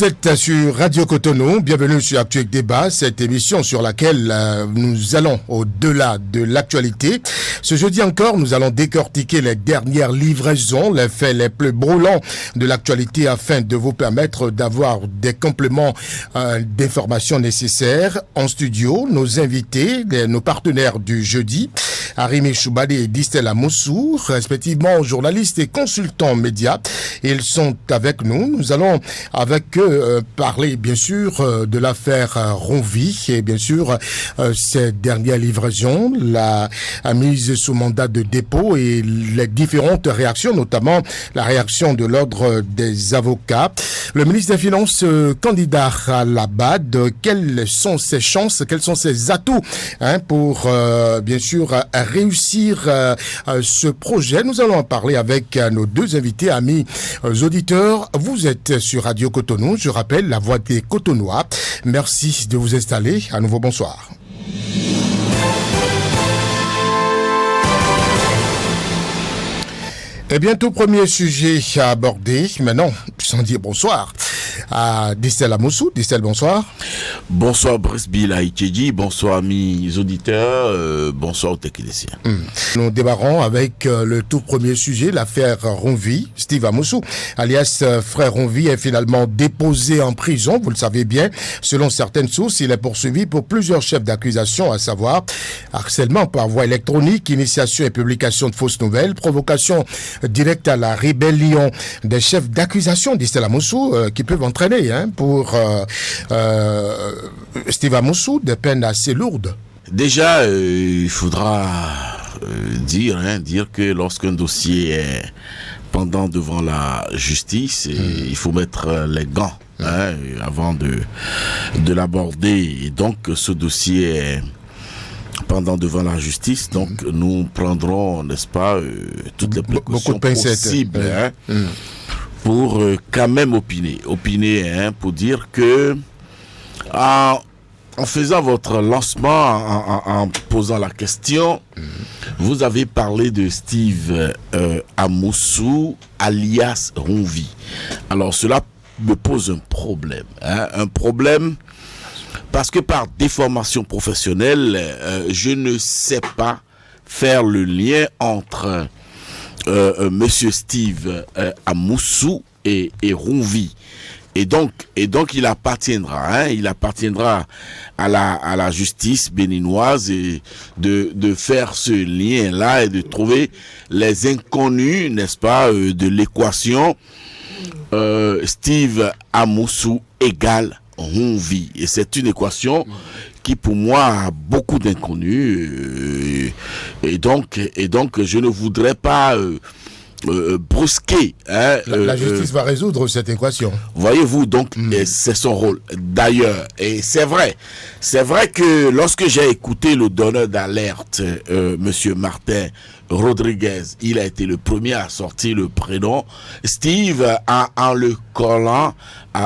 Vous êtes sur Radio Cotonou, bienvenue sur Actuel Débat, cette émission sur laquelle nous allons au-delà de l'actualité. Ce jeudi encore, nous allons décortiquer les dernières livraisons, les faits les plus brûlants de l'actualité afin de vous permettre d'avoir des compléments d'informations nécessaires. En studio, nos invités, nos partenaires du jeudi, Arimi Choubali et Distel Amoussou, respectivement journalistes et consultants médias. Ils sont avec nous. Nous allons avec eux parler bien sûr de l'affaire Ronvi et bien sûr ces dernières livraisons, la mise sous mandat de dépôt et les différentes réactions, notamment la réaction de l'ordre des avocats. Le ministre des Finances, candidat à la BAD, quelles sont ses chances, quels sont ses atouts pour bien sûr réussir ce projet? Nous allons en parler avec nos deux invités, amis auditeurs. Vous êtes sur Radio Cotonou, je rappelle la voix des Cotonois. Merci de vous installer. À nouveau, bonsoir. Eh bien, tout premier sujet à aborder, maintenant, sans dire bonsoir, à Distel Amoussou. Distel, bonsoir. Bonsoir Brice Bill Haïtchédi, bonsoir amis auditeurs, bonsoir aux techniciens. Nous démarrons avec le tout premier sujet, l'affaire Ronvi. Steve Amoussou, alias frère Ronvi, est finalement déposé en prison, vous le savez bien. Selon certaines sources, il est poursuivi pour plusieurs chefs d'accusation, à savoir harcèlement par voie électronique, initiation et publication de fausses nouvelles, provocation directe à la rébellion des chefs d'accusation, Distel Amoussou, qui peuvent entraîner pour Steve Amoussou des peines assez lourdes. Déjà, il faudra dire que lorsqu'un dossier est pendant devant la justice, il faut mettre les gants avant de l'aborder. Et donc, ce dossier est pendant devant la justice, donc nous prendrons, n'est-ce pas, toutes les précautions possibles pour quand même opiner, pour dire que en faisant votre lancement, en posant la question, vous avez parlé de Steve Amoussou, alias Ronvi. Alors cela me pose un problème, parce que par déformation professionnelle, je ne sais pas faire le lien entre Monsieur Steve Amoussou et Ronvi. Et donc il appartiendra à la justice béninoise et de faire ce lien-là et de trouver les inconnus, n'est-ce pas, de l'équation Steve Amoussou égale Ronvi. Et c'est une équation qui pour moi a beaucoup d'inconnus et donc je ne voudrais pas brusquer. La justice va résoudre cette équation. Voyez-vous, donc c'est son rôle. D'ailleurs, et c'est vrai que lorsque j'ai écouté le donneur d'alerte, Monsieur Martin Rodriguez, il a été le premier à sortir le prénom Steve en le collant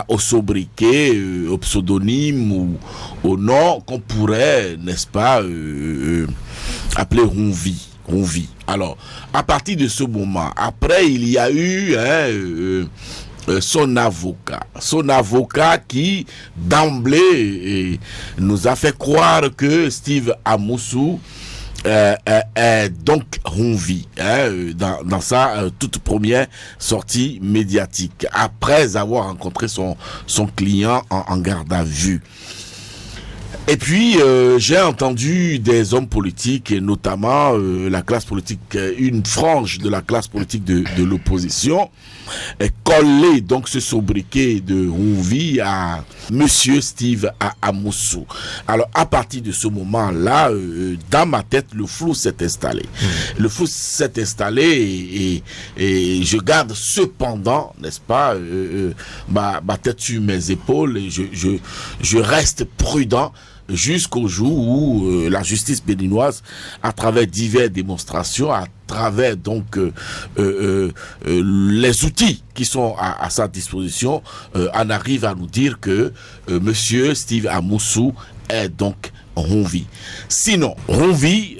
au sobriquet, au pseudonyme ou au nom qu'on pourrait, n'est-ce pas, appeler Ronvi. Alors, à partir de ce moment, après, il y a eu son avocat qui, d'emblée, nous a fait croire que Steve Amoussou est donc Ronvi dans sa toute première sortie médiatique, après avoir rencontré son client en garde à vue. Et puis, j'ai entendu des hommes politiques, et notamment la classe politique, une frange de la classe politique de l'opposition, coller donc ce sobriquet de Ronvi à Monsieur Steve Amoussou. Alors, à partir de ce moment-là, dans ma tête, le flou s'est installé. Le flou s'est installé et je garde cependant, n'est-ce pas, ma tête sur mes épaules et je reste prudent jusqu'au jour où la justice béninoise, à travers diverses démonstrations, à travers donc les outils qui sont à sa disposition, en arrive à nous dire que Monsieur Steve Amoussou est donc Ronvi. Sinon, Ronvi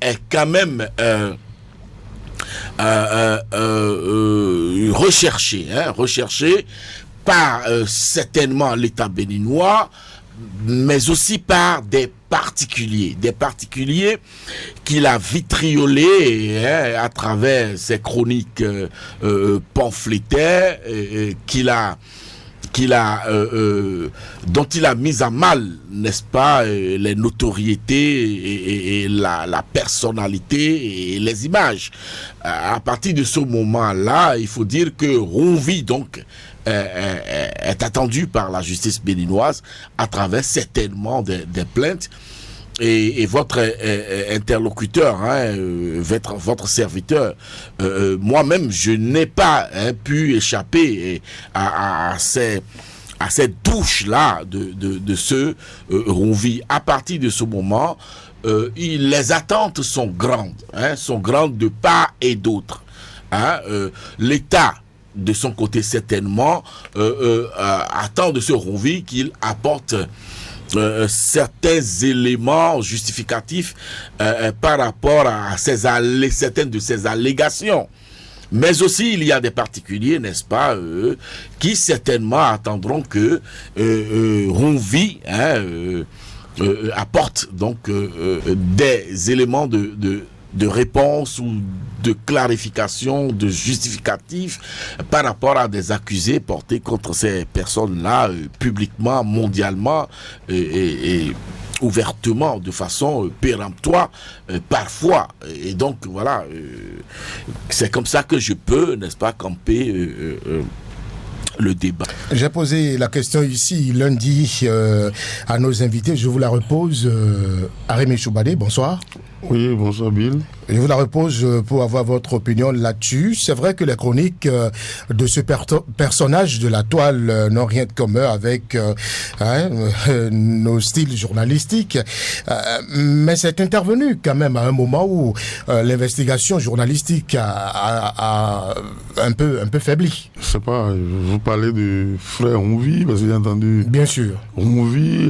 est quand même recherché par certainement l'État béninois, mais aussi par des particuliers qu'il a vitriolés à travers ses chroniques pamphlétaires, dont il a mis à mal, n'est-ce pas, les notoriétés et la personnalité et les images. À partir de ce moment-là, il faut dire que Ronvi, donc, est attendu par la justice béninoise à travers certainement des plaintes. Et votre interlocuteur, votre serviteur, moi-même, je n'ai pas pu échapper à cette douche-là de ce Ronvi. À partir de ce moment, les attentes sont grandes de part et d'autre. L'État, de son côté certainement, attend de ce Ronvi qu'il apporte certains éléments justificatifs par rapport à certaines de ces allégations. Mais aussi, il y a des particuliers, n'est-ce pas, qui certainement attendront que Ronvi apporte donc des éléments de réponse ou de clarification, de justificatif par rapport à des accusés portés contre ces personnes-là publiquement, mondialement et ouvertement, de façon péremptoire, parfois. Et donc, voilà, c'est comme ça que je peux, n'est-ce pas, camper le débat. J'ai posé la question ici lundi à nos invités. Je vous la repose. Arémé Choubadé, bonsoir. Oui, bonsoir Bill. Je vous la repose pour avoir votre opinion là-dessus. C'est vrai que les chroniques de ce personnage de la toile n'ont rien de commun avec nos styles journalistiques. Mais c'est intervenu quand même à un moment où l'investigation journalistique a un peu faibli. Je sais pas, vous parlez de frère Ronvi, parce que j'ai entendu... Bien sûr. Ronvi,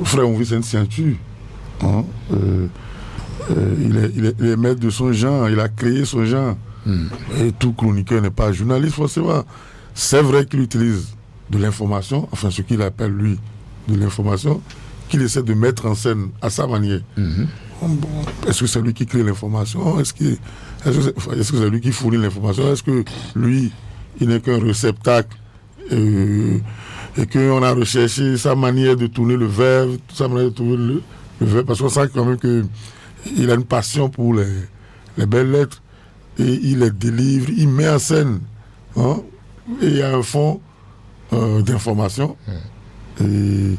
frère Ronvi, c'est une scienture. Il est maître de son genre, il a créé son genre. Et tout chroniqueur n'est pas journaliste forcément. C'est vrai qu'il utilise de l'information, enfin ce qu'il appelle lui de l'information, qu'il essaie de mettre en scène à sa manière. Est-ce que c'est lui qui crée l'information? Est-ce que c'est lui qui fournit l'information? Est-ce que lui, il n'est qu'un réceptacle et qu'on a recherché sa manière de tourner le verbe, sa manière de tourner le verbe, parce qu'on sent quand même qu'il a une passion pour les belles lettres et il les délivre, il met en scène, et il y a un fond d'information et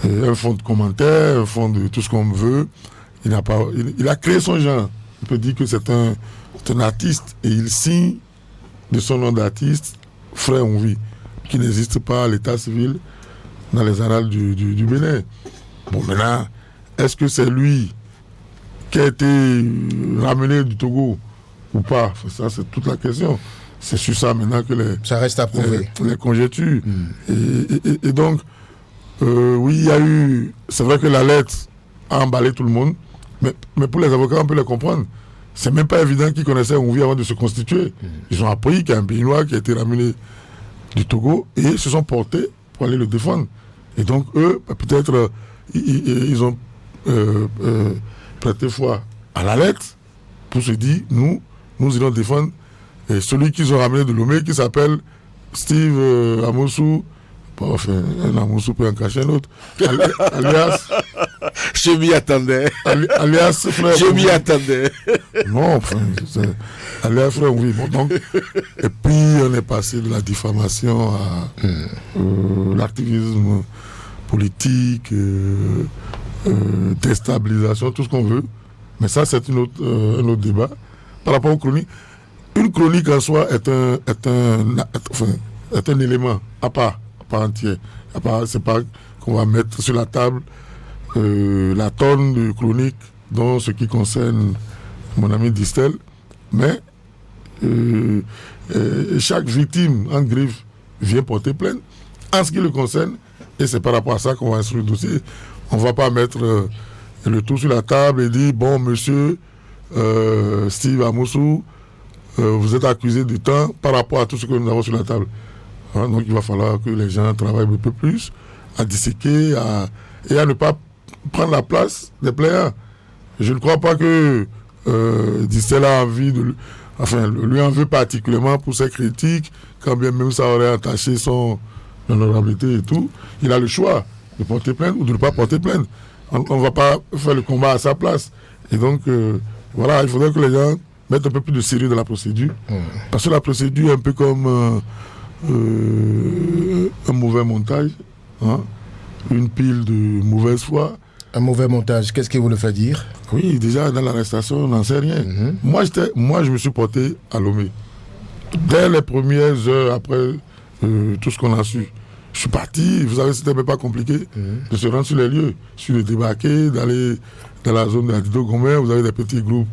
un fond de commentaires, un fond de tout ce qu'on veut. Il a créé son genre. On peut dire que c'est un artiste et il signe de son nom d'artiste Frère Ronvi, qui n'existe pas à l'état civil dans les annales du Bénin. Bon, maintenant, est-ce que c'est lui qui a été ramené du Togo ou pas? Ça, c'est toute la question. C'est sur ça maintenant que ça reste à prouver. Les conjectures. Et donc, oui, il y a eu... C'est vrai que la lettre a emballé tout le monde, mais pour les avocats, on peut les comprendre. C'est même pas évident qu'ils connaissaient Ronvi avant de se constituer. Ils ont appris qu'il y a un Béninois qui a été ramené du Togo et se sont portés pour aller le défendre. Et donc, eux, peut-être, ils ont prêté foi à la lettre pour se dire, nous allons défendre celui qu'ils ont ramené de Lomé, qui s'appelle Steve Amoussou. Enfin, un Amoussou peut en cacher un autre. Alias... Je m'y attendais. Alias frère. Je m'y attendais. Non, enfin, alias frère, oui. Bon, donc, et puis, on est passé de la diffamation à l'activisme politique, déstabilisation, tout ce qu'on veut. Mais ça, c'est un autre débat. Par rapport aux chroniques, une chronique en soi est un élément à part entière. C'est pas qu'on va mettre sur la table la tonne de chroniques dans ce qui concerne mon ami Distel, mais chaque victime en griffe vient porter plainte en ce qui le concerne, et c'est par rapport à ça qu'on va instruire le dossier. On ne va pas mettre le tout sur la table et dire, bon, monsieur Steve Amoussou, vous êtes accusé du temps par rapport à tout ce que nous avons sur la table. Hein, donc il va falloir que les gens travaillent un peu plus à disséquer et à ne pas prendre la place des players. Je ne crois pas que Distel a envie de... lui en veut particulièrement pour ses critiques, quand bien même ça aurait attaché son honorabilité et tout. Il a le choix de porter plainte ou de ne pas porter plainte. On ne va pas faire le combat à sa place. Et donc, voilà, il faudrait que les gens mettent un peu plus de sérieux dans la procédure. Parce que la procédure est un peu comme un mauvais montage, hein, une pile de mauvaise foi. Un mauvais montage, qu'est-ce qui vous le fait dire? Oui, déjà dans l'arrestation, on n'en sait rien. Moi, je me suis porté à Lomé. Dès les premières heures après tout ce qu'on a su, je suis parti. Vous savez, c'était un peu pas compliqué de se rendre sur les lieux, sur le débarquer, d'aller dans la zone de la Dido-Gomé. Vous avez des petits groupes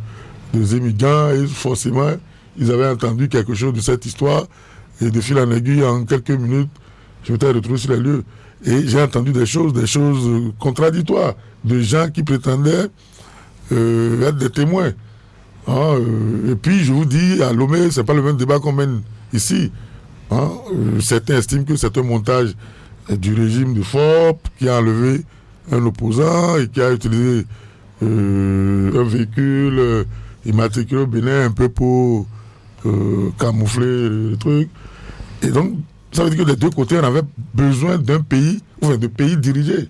de migrants et forcément, ils avaient entendu quelque chose de cette histoire. Et de fil en aiguille, en quelques minutes, je m'étais retrouvé sur les lieux. Et j'ai entendu des choses contradictoires, de gens qui prétendaient être des témoins. Hein, et puis, je vous dis, à Lomé, ce n'est pas le même débat qu'on mène ici. Hein, certains estiment que c'est un montage du régime de FOP qui a enlevé un opposant et qui a utilisé un véhicule immatriculé au Bénin un peu pour camoufler le truc. Et donc, ça veut dire que des deux côtés, on avait besoin d'un pays, enfin de pays dirigés,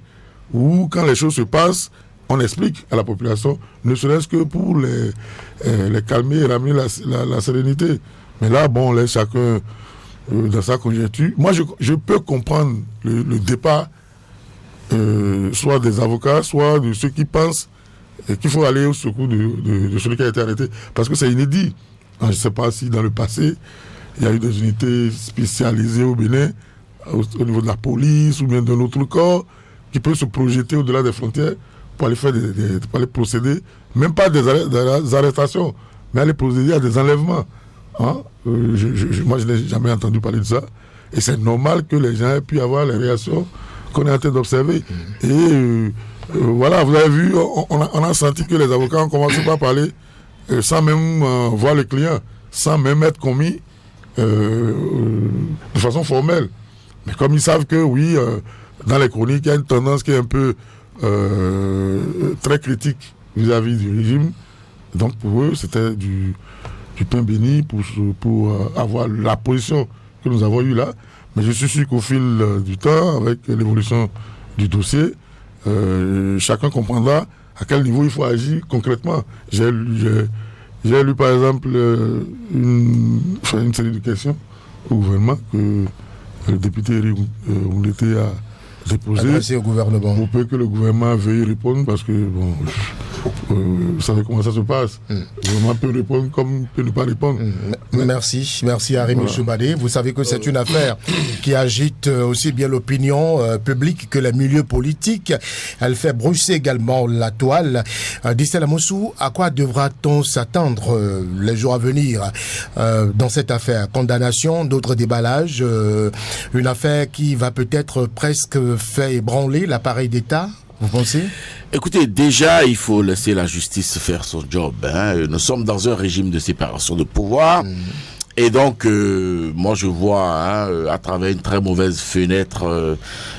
où quand les choses se passent, on explique à la population, ne serait-ce que pour les calmer et ramener la sérénité. Mais là, bon, on laisse chacun dans sa conjecture. Moi, je peux comprendre le départ, soit des avocats, soit de ceux qui pensent qu'il faut aller au secours de celui qui a été arrêté. Parce que c'est inédit. Je ne sais pas si dans le passé, il y a eu des unités spécialisées au Bénin, au niveau de la police ou bien d'un autre corps, qui peut se projeter au-delà des frontières pour aller faire pour aller procéder, même pas des arrestations, mais aller procéder à des enlèvements. Hein? Moi, je n'ai jamais entendu parler de ça. Et c'est normal que les gens aient pu avoir les réactions qu'on est en train d'observer. Et voilà, vous avez vu, on a senti que les avocats ont commencé par parler sans même voir le client, sans même être commis de façon formelle. Mais comme ils savent que, oui, dans les chroniques, il y a une tendance qui est un peu très critique vis-à-vis du régime. Donc pour eux, c'était du pain béni pour avoir la position que nous avons eue là. Mais je suis sûr qu'au fil du temps, avec l'évolution du dossier, chacun comprendra à quel niveau il faut agir concrètement. J'ai lu par exemple une série de questions au gouvernement que le député Eric Oundete a déposé. Adressé au gouvernement. Pour peu que le gouvernement veuille répondre, parce que bon, vous savez comment ça se passe. Le gouvernement peut répondre comme peut ne pas répondre. Merci Arim Choubadé. Vous savez que c'est une affaire qui agite aussi bien l'opinion publique que les milieux politiques. Elle fait bruisser également la toile. Distel Amoussou, à quoi devra-t-on s'attendre les jours à venir dans cette affaire? Condamnation, d'autres déballages, une affaire qui va peut-être presque faire ébranler l'appareil d'État, vous pensez? Écoutez, déjà, il faut laisser la justice faire son job. Hein. Nous sommes dans un régime de séparation de pouvoir. Et donc, moi, je vois à travers une très mauvaise fenêtre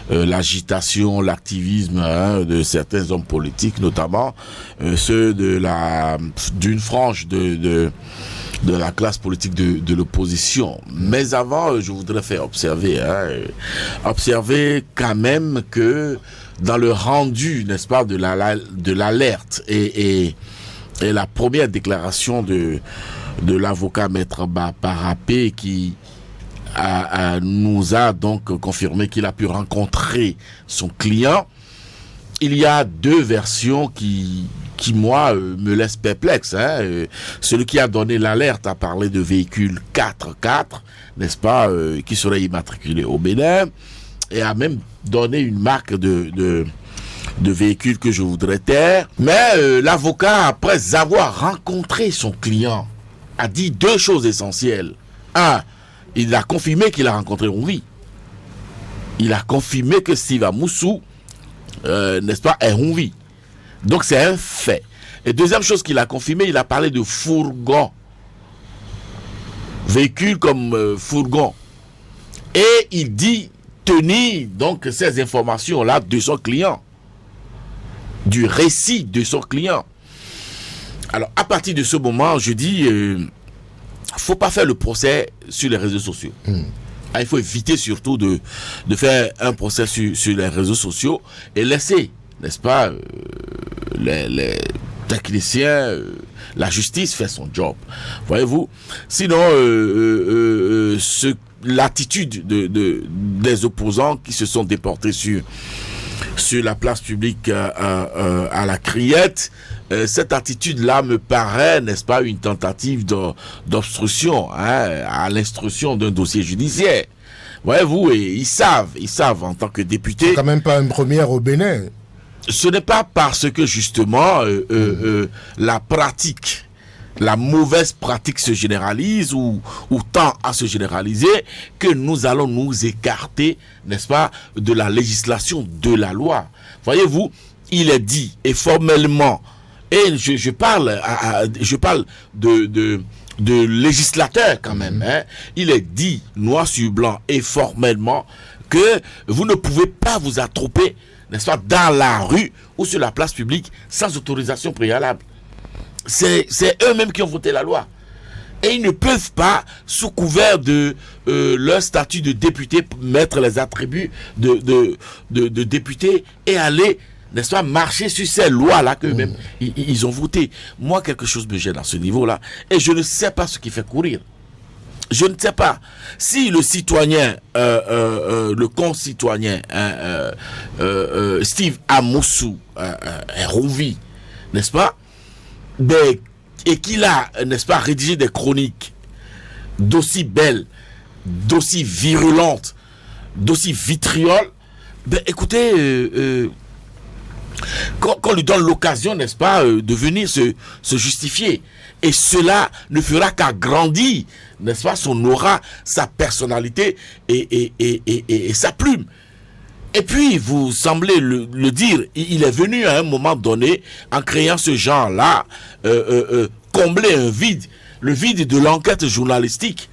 l'agitation, l'activisme de certains hommes politiques, notamment ceux d'une frange de la classe politique de l'opposition. Mais avant, je voudrais faire observer quand même que dans le rendu, n'est-ce pas, de l'alerte et la première déclaration de l'avocat Maître Parapé qui nous a donc confirmé qu'il a pu rencontrer son client, il y a deux versions qui moi, me laissent perplexe. Celui qui a donné l'alerte a parlé de véhicules 4x4, n'est-ce pas, qui seraient immatriculés au Bénin, et a même donné une marque de véhicule que je voudrais taire. Mais l'avocat, après avoir rencontré son client, a dit deux choses essentielles. Un, il a confirmé qu'il a rencontré Honvi. Il a confirmé que Steve Amoussou, n'est-ce pas, est Honvi. Donc c'est un fait. Et deuxième chose qu'il a confirmé, il a parlé de fourgon. Véhicule comme fourgon. Et il dit tenir donc ces informations-là de son client, du récit de son client. Alors, à partir de ce moment, je dis, faut pas faire le procès sur les réseaux sociaux. Il faut éviter surtout de faire un procès sur les réseaux sociaux et laisser, n'est-ce pas, les techniciens, la justice faire son job. Voyez-vous? Sinon, l'attitude des opposants qui se sont déportés sur la place publique à la criette, cette attitude-là me paraît, n'est-ce pas, une tentative d'obstruction à l'instruction d'un dossier judiciaire. Voyez-vous, et ils savent en tant que députés. C'est quand même pas une première au Bénin. Ce n'est pas parce que justement la mauvaise pratique se généralise ou tend à se généraliser que nous allons nous écarter, n'est-ce pas, de la législation, de la loi. Voyez-vous, il est dit et formellement, et je parle de législateur quand même, il est dit noir sur blanc et formellement que vous ne pouvez pas vous attroper, n'est-ce pas, dans la rue ou sur la place publique sans autorisation préalable. C'est eux-mêmes qui ont voté la loi. Et ils ne peuvent pas, sous couvert de leur statut de député, mettre les attributs de député et aller, n'est-ce pas, marcher sur ces lois-là qu'eux-mêmes ils ont votées. Moi, quelque chose me gêne à ce niveau-là. Et je ne sais pas ce qui fait courir. Je ne sais pas si le citoyen, le concitoyen, Steve Amoussou, Rouvi, n'est-ce pas, et qu'il a, n'est-ce pas, rédigé des chroniques d'aussi belles, d'aussi virulentes, d'aussi vitrioles, écoutez, qu'on lui donne l'occasion, n'est-ce pas, de venir se justifier. Et cela ne fera qu'agrandir, n'est-ce pas, son aura, sa personnalité et sa plume. Et puis, vous semblez le dire, il est venu à un moment donné, en créant ce genre-là, combler un vide, le vide de l'enquête journalistique.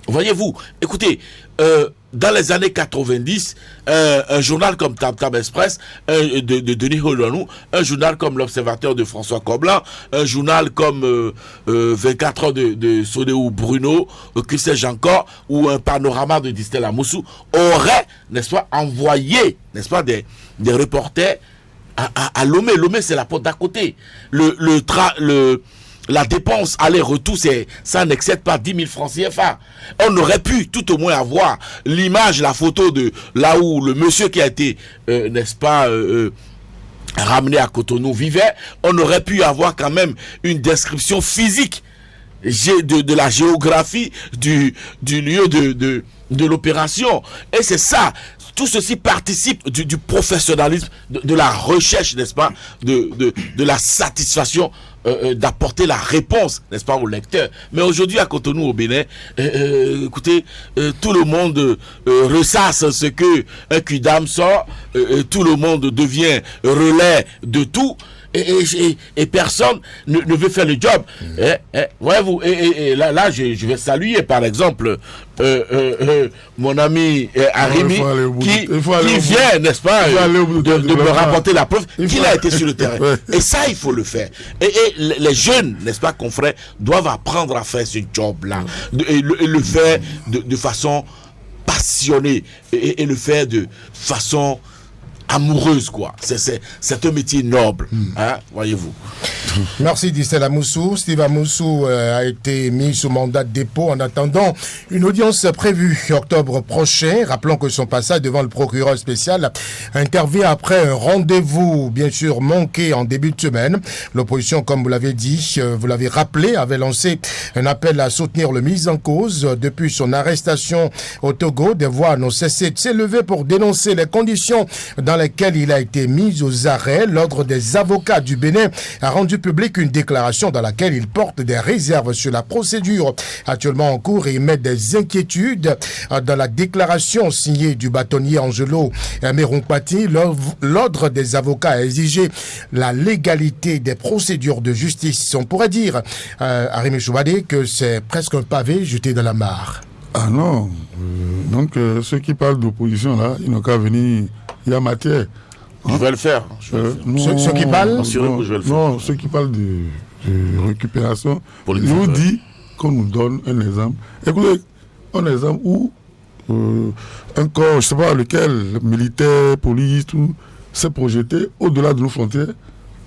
Voyez-vous, écoutez, dans les années 90, un journal comme Tam Tam Express, de Denis Holonou, un journal comme L'Observateur de François Coblan, un journal comme 24 heures de Sodéou Bruno, que sais-je encore, ou un panorama de Distel Amoussou, aurait, n'est-ce pas, envoyé, n'est-ce pas, des reporters à Lomé. Lomé, c'est la porte d'à côté. La dépense aller-retour, ça n'excède pas 10 000 francs CFA. On aurait pu tout au moins avoir l'image, la photo de là où le monsieur qui a été, n'est-ce pas, ramené à Cotonou vivait. On aurait pu avoir quand même une description physique de la géographie du lieu de l'opération. Et c'est ça. Tout ceci participe du professionnalisme, de la recherche, n'est-ce pas, de la satisfaction, d'apporter la réponse, n'est-ce pas, au lecteur. Mais aujourd'hui, à Cotonou, au Bénin, écoutez, tout le monde ressasse ce que un Kudam sort, tout le monde devient relais de tout. Et personne ne veut faire le job. Voyez-vous, et là je vais saluer par exemple mon ami Arimi qui vient, n'est-ce pas, de me rapporter la preuve qu'il a été sur le terrain. Et ça, il faut le faire. Et les jeunes, n'est-ce pas, confrères, doivent apprendre à faire ce job-là et le faire de façon passionnée et le faire de façon amoureuse, quoi. C'est un métier noble, voyez-vous. Merci Distel Amoussou. Steve Amoussou a été mis sous mandat de dépôt en attendant une audience prévue octobre prochain. Rappelons que son passage devant le procureur spécial intervient après un rendez-vous bien sûr manqué en début de semaine. L'opposition, comme vous l'avez dit, vous l'avez rappelé, avait lancé un appel à soutenir le mis en cause. Depuis son arrestation au Togo, des voix n'ont cessé de s'élever pour dénoncer les conditions dans lesquelles il a été mis aux arrêts. L'ordre des avocats du Bénin a rendu public une déclaration dans laquelle il porte des réserves sur la procédure actuellement en cours et émet des inquiétudes. Dans la déclaration signée du bâtonnier Angelo Merompati, l'ordre des avocats a exigé la légalité des procédures de justice. On pourrait dire, Arimi Choubadé, que c'est presque un pavé jeté dans la mare. Ah non. Donc, ceux qui parlent d'opposition, là, ils n'ont qu'à venir. Il y a matière. Je vais le faire. Non, Ceux qui parlent non, je vais le faire. non, ceux qui parlent de récupération. Politique, Je vous ouais. dis qu'on nous donne un exemple. Écoutez, un exemple où un corps, je ne sais pas lequel, militaire, police, tout, s'est projeté au-delà de nos frontières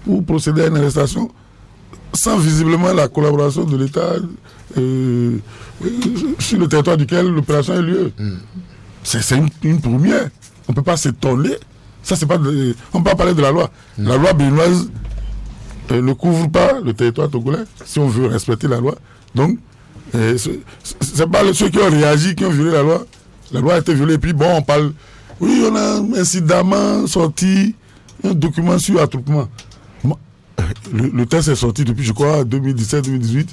pour procéder à une arrestation sans visiblement la collaboration de l'État sur le territoire duquel l'opération a eu lieu. C'est une première. On ne peut pas s'étonner. Ça, c'est pas on ne peut pas parler de la loi. La loi béninoise ne couvre pas le territoire togolais si on veut respecter la loi. Donc, c'est pas ceux qui ont réagi qui ont violé la loi. La loi a été violée. Et puis, bon, on parle. Oui, on a incidemment sorti un document sur attroupement. Le texte est sorti depuis, je crois, 2017-2018.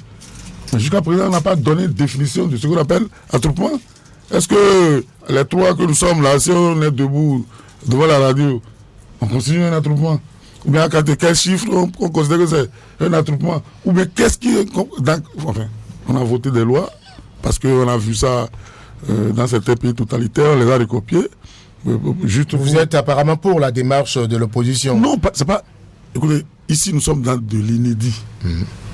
Mais jusqu'à présent, on n'a pas donné de définition de ce qu'on appelle attroupement. Est-ce que les trois que nous sommes là, si on est debout devant la radio, on considère un attroupement? Ou bien quel chiffre on considère que c'est un attroupement? Ou bien qu'est-ce qui... Enfin, on a voté des lois parce qu'on a vu ça dans certains pays totalitaires, on les a recopiés. Vous êtes apparemment pour la démarche de l'opposition. Non, c'est pas... Écoutez, ici nous sommes dans de l'inédit.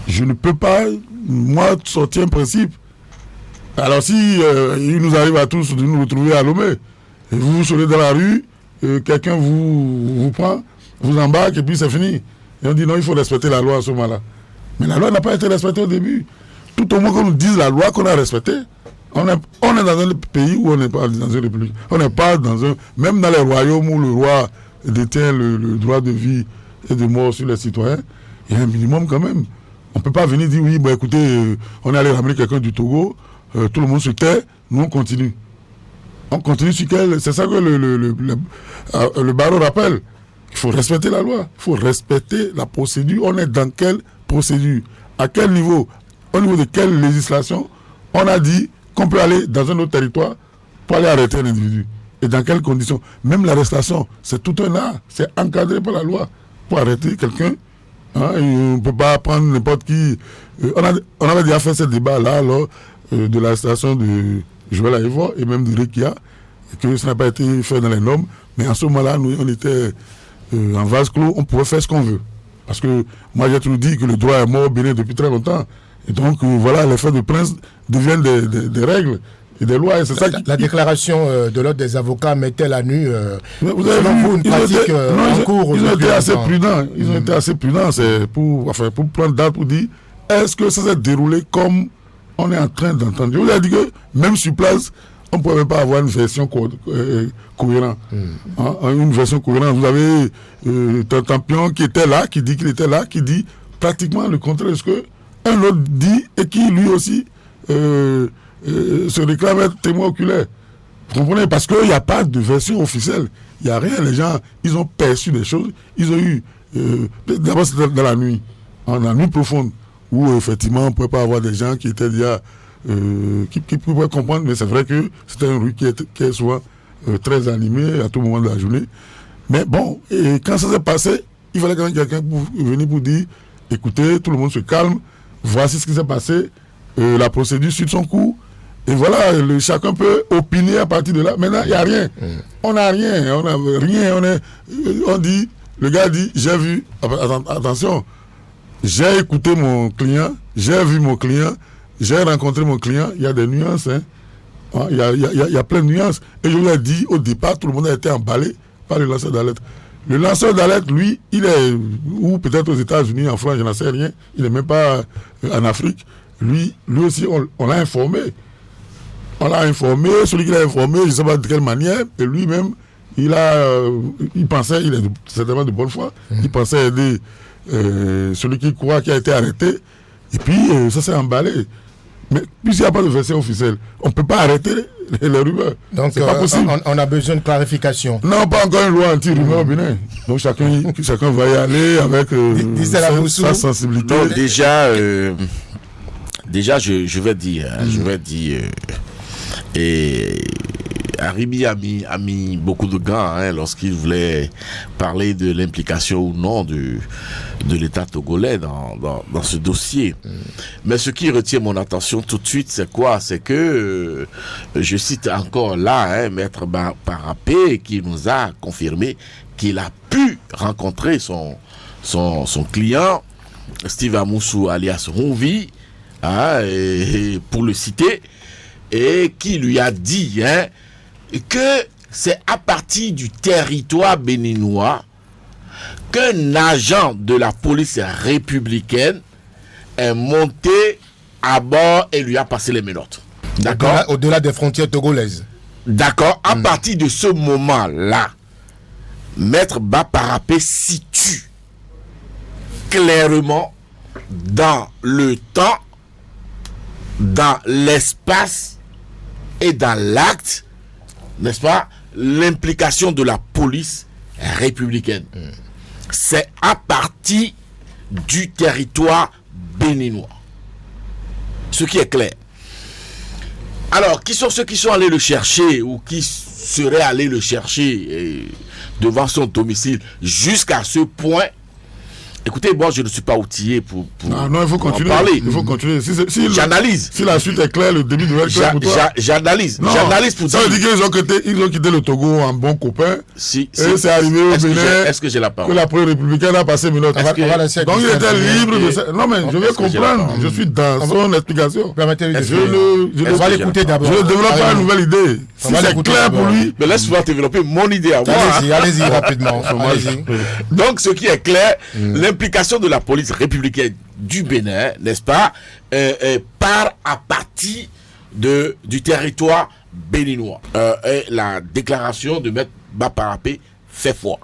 Je ne peux pas, moi, sortir un principe. Alors si il nous arrive à tous de nous retrouver à Lomé, et vous sortez dans la rue, quelqu'un vous prend, vous embarque et puis c'est fini. Et on dit non, il faut respecter la loi à ce moment-là. Mais la loi n'a pas été respectée au début. Tout au moins qu'on nous dise la loi qu'on a respectée. On est dans un pays où on n'est pas dans une république. On n'est pas dans un... Même dans les royaumes où le roi détient le droit de vie et de mort sur les citoyens, il y a un minimum quand même. On ne peut pas venir dire oui, bah, écoutez, on est allé ramener quelqu'un du Togo, tout le monde se tait, nous on continue. On continue sur quel... C'est ça que le barreau rappelle. Il faut respecter la loi, il faut respecter la procédure. On est dans quelle procédure? À quel niveau? Au niveau de quelle législation on a dit qu'on peut aller dans un autre territoire pour aller arrêter un individu? Et dans quelles conditions? Même l'arrestation, c'est tout un art. C'est encadré par la loi. Pour arrêter quelqu'un, hein, on ne peut pas prendre n'importe qui. On avait déjà fait ce débat-là lors de l'arrestation de Joël Aïvo et même de Rekia, et que ça n'a pas été fait dans les normes. Mais en ce moment-là, nous, on était en vase clos, on pouvait faire ce qu'on veut. Parce que moi, j'ai toujours dit que le droit est mort au Bénin depuis très longtemps. Et donc, voilà, les faits de prince deviennent des règles et des lois. Et c'est ça la déclaration de l'ordre des avocats mettait à nu, vous avez selon vu, vous, une pratique en cours. Ils ont été assez longtemps. prudents. Ils ont été assez prudents. C'est pour prendre date pour dire est-ce que ça s'est déroulé comme on est en train d'entendre. Je vous ai dit que même sur place, on ne pouvait même pas avoir une version cohérente. Hein, une version cohérente. Vous avez Tantampion qui était là, qui dit qu'il était là, qui dit pratiquement le contraire de ce que un autre dit et qui lui aussi se réclame être témoin oculaire. Vous comprenez? Parce qu'il n'y a pas de version officielle. Il n'y a rien. Les gens, ils ont perçu des choses. Ils ont eu... D'abord, c'était dans la nuit. Dans la nuit profonde. Où, effectivement, on ne pouvait pas avoir des gens qui étaient déjà... qui pouvaient comprendre. Mais c'est vrai que c'était une rue qui est souvent très animée à tout moment de la journée. Mais bon, et quand ça s'est passé, il fallait quand même quelqu'un pour venir pour dire écoutez, tout le monde se calme. Voici ce qui s'est passé. La procédure suit son cours. Et voilà, chacun peut opiner à partir de là. Maintenant, il n'y a rien. On n'a rien. On n'a rien. On dit, le gars dit, j'ai vu, attention, j'ai écouté mon client, j'ai vu mon client, j'ai rencontré mon client. Il y a des nuances. Hein. Il y a plein de nuances. Et je vous ai dit, au départ, tout le monde a été emballé par le lanceur d'alerte. Le lanceur d'alerte, lui, il est, ou peut-être aux États-Unis, en France, je n'en sais rien. Il n'est même pas en Afrique. Lui aussi, on l'a informé. On l'a informé, celui qui l'a informé, je ne sais pas de quelle manière, et lui-même, il pensait, il est certainement de bonne foi, il pensait aider celui qui croit qui a été arrêté, et puis ça s'est emballé. Mais puisqu'il n'y a pas de version officielle, on ne peut pas arrêter les rumeurs. Donc, c'est pas possible. On a besoin de clarification. Non, pas encore une loi anti-rumeur au Bénin. Donc chacun va y aller avec sa sensibilité. Non, déjà, je vais dire, et Arribi a mis beaucoup de gants lorsqu'il voulait parler de l'implication ou non de l'État togolais dans ce dossier. Mais ce qui retient mon attention tout de suite, c'est quoi? C'est que, je cite encore là, Maître Barapé, qui nous a confirmé qu'il a pu rencontrer son client, Steve Amoussou alias Hunvi, et pour le citer, et qui lui a dit que c'est à partir du territoire béninois qu'un agent de la police républicaine est monté à bord et lui a passé les menottes. D'accord? Au-delà des frontières togolaises. D'accord. À partir de ce moment-là, Maître Baparapé situe clairement dans le temps, dans l'espace et dans l'acte, n'est-ce pas, l'implication de la police républicaine. C'est à partir du territoire béninois. Ce qui est clair. Alors, qui sont ceux qui sont allés le chercher ou qui seraient allés le chercher devant son domicile jusqu'à ce point? Écoutez, moi je ne suis pas outillé pour non, il faut continuer. En parler. Il faut continuer. J'analyse. Si la suite est claire, le début devrait être clair pour toi. J'analyse. Non, J'analyse pour ça veut dire qu'ils ont quitté le Togo en bon copain. Et c'est arrivé au Bénin. Est-ce que j'ai la parole? Que la première républicaine a passé une autre. Donc il était libre de ça. Non, mais je vais comprendre. Je suis dans son explication. Permettez-moi Je vais l'écouter d'abord. Je ne développe pas une nouvelle idée. Si c'est clair pour lui. Mais laisse-moi développer mon idée à moi. Allez-y rapidement. Donc, ce qui est clair, l'implication de la police républicaine du Bénin, n'est-ce pas, part à partir du territoire béninois. Et la déclaration de Maître Baparapé fait foi.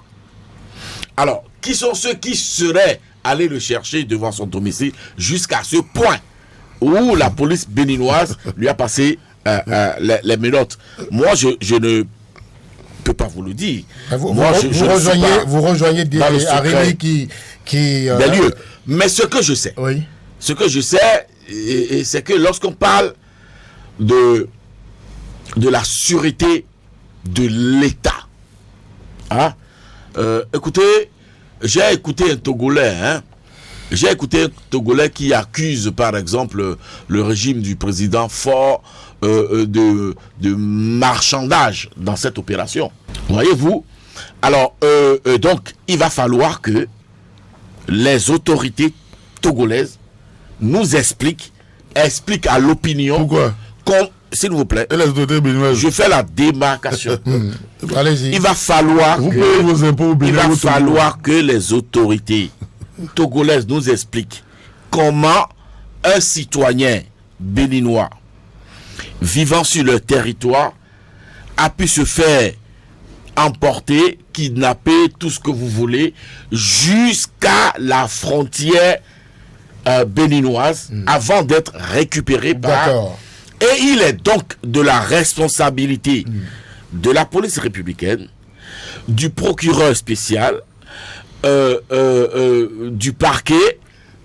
Alors, qui sont ceux qui seraient allés le chercher devant son domicile jusqu'à ce point où la police béninoise lui a passé les menottes? Moi, je ne peux pas vous le dire. Vous rejoignez des Arribi qui des lieux. Mais ce que je sais, c'est que lorsqu'on parle de la sûreté de l'État, écoutez, j'ai écouté un Togolais, qui accuse, par exemple, le régime du président Faure de marchandage dans cette opération. Voyez-vous? Alors, donc, il va falloir que les autorités togolaises nous expliquent à l'opinion. Pourquoi? S'il vous plaît, et les autorités béninoises. Je fais la démarcation. Allez-y. Il va falloir que les autorités togolaises nous expliquent comment un citoyen béninois vivant sur leur territoire a pu se faire emporter, kidnapper, tout ce que vous voulez, jusqu'à la frontière béninoise avant d'être récupéré par... Et il est donc de la responsabilité de la police républicaine, du procureur spécial, du parquet,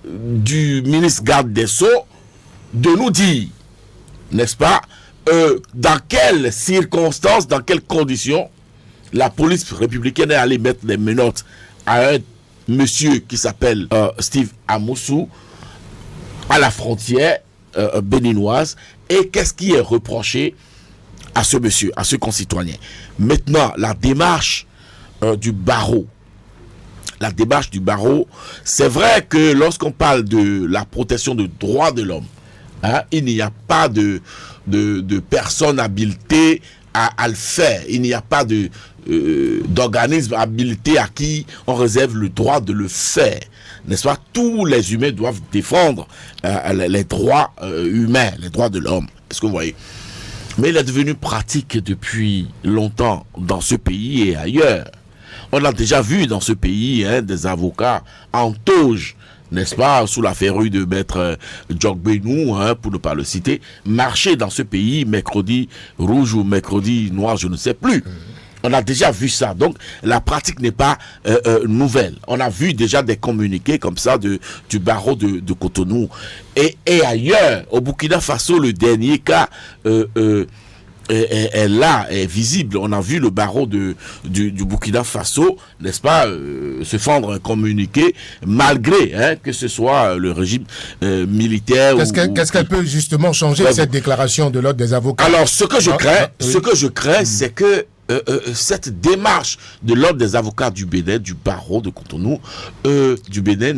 du ministre garde des Sceaux, de nous dire, n'est-ce pas, dans quelles circonstances, dans quelles conditions la police républicaine est allée mettre les menottes à un monsieur qui s'appelle Steve Amoussou à la frontière béninoise, et qu'est-ce qui est reproché à ce monsieur, à ce concitoyen. Maintenant, la démarche du barreau. La démarche du barreau, c'est vrai que lorsqu'on parle de la protection des droits de l'homme, il n'y a pas de personne habilitée à le faire. Il n'y a pas d'organisme habilité à qui on réserve le droit de le faire. N'est-ce pas? Tous les humains doivent défendre les droits humains, les droits de l'homme. Est-ce que vous voyez? Mais il est devenu pratique depuis longtemps dans ce pays et ailleurs. On a déjà vu dans ce pays des avocats en toge, n'est-ce pas, sous la férule de maître Djokbenou, pour ne pas le citer, marcher dans ce pays mercredi rouge ou mercredi noir, je ne sais plus. On a déjà vu ça. Donc, la pratique n'est pas nouvelle. On a vu déjà des communiqués comme ça du barreau de Cotonou. Et ailleurs, au Burkina Faso, le dernier cas est là, est visible. On a vu le barreau du Burkina Faso, n'est-ce pas, se fendre un communiqué, malgré que ce soit le régime militaire. Qu'est-ce qu'elle peut justement changer cette déclaration de l'ordre des avocats? Alors, ce que je crains, c'est que cette démarche de l'ordre des avocats du Bénin, du barreau de Cotonou, du Bénin,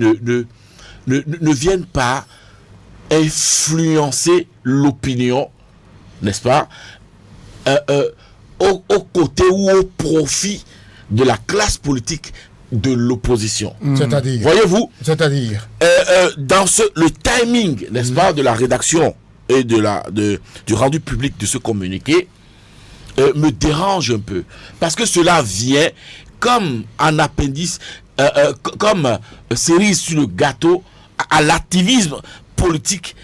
ne vienne pas influencer l'opinion, n'est-ce pas, au côté ou au profit de la classe politique de l'opposition. C'est-à-dire, voyez-vous, dans le timing, n'est-ce pas, de la rédaction et du rendu public de ce communiqué me dérange un peu, parce que cela vient comme un appendice, comme cerise sur le gâteau à l'activisme politique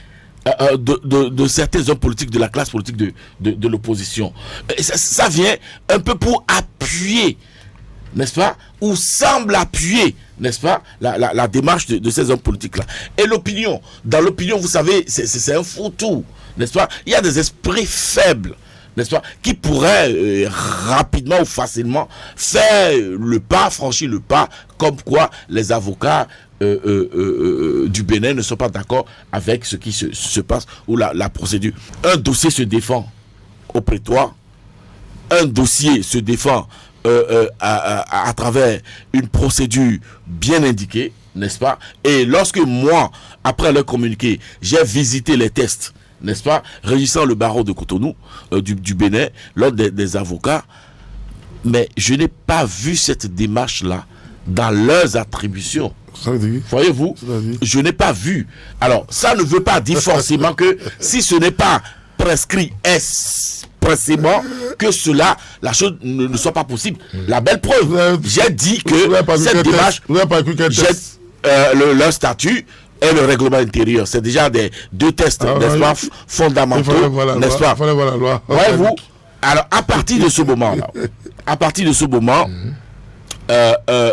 de certains hommes politiques, de la classe politique de l'opposition. Ça vient un peu pour appuyer, n'est-ce pas, ou semble appuyer, n'est-ce pas, la démarche de ces hommes politiques-là. Et l'opinion, dans l'opinion, vous savez, c'est un foutu, n'est-ce pas. Il y a des esprits faibles, n'est-ce pas, qui pourraient rapidement ou facilement franchir le pas, comme quoi les avocats du Bénin ne sont pas d'accord avec ce qui se passe ou la procédure. Un dossier se défend au prétoire, un dossier se défend à travers une procédure bien indiquée, n'est-ce pas? Et lorsque moi, après le communiqué, j'ai visité les tests, n'est-ce pas, régissant le barreau de Cotonou, du Bénin, l'ordre des avocats, mais je n'ai pas vu cette démarche-là dans leurs attributions. Voyez-vous, je n'ai pas vu. Alors, ça ne veut pas dire forcément que si ce n'est pas prescrit expressément, que la chose ne soit pas possible. La belle preuve, j'ai dit que cette démarche, leur statut et le règlement intérieur, c'est déjà deux tests, n'est-ce pas, fondamentaux, n'est-ce pas? Voyez-vous, alors à partir de ce moment-là,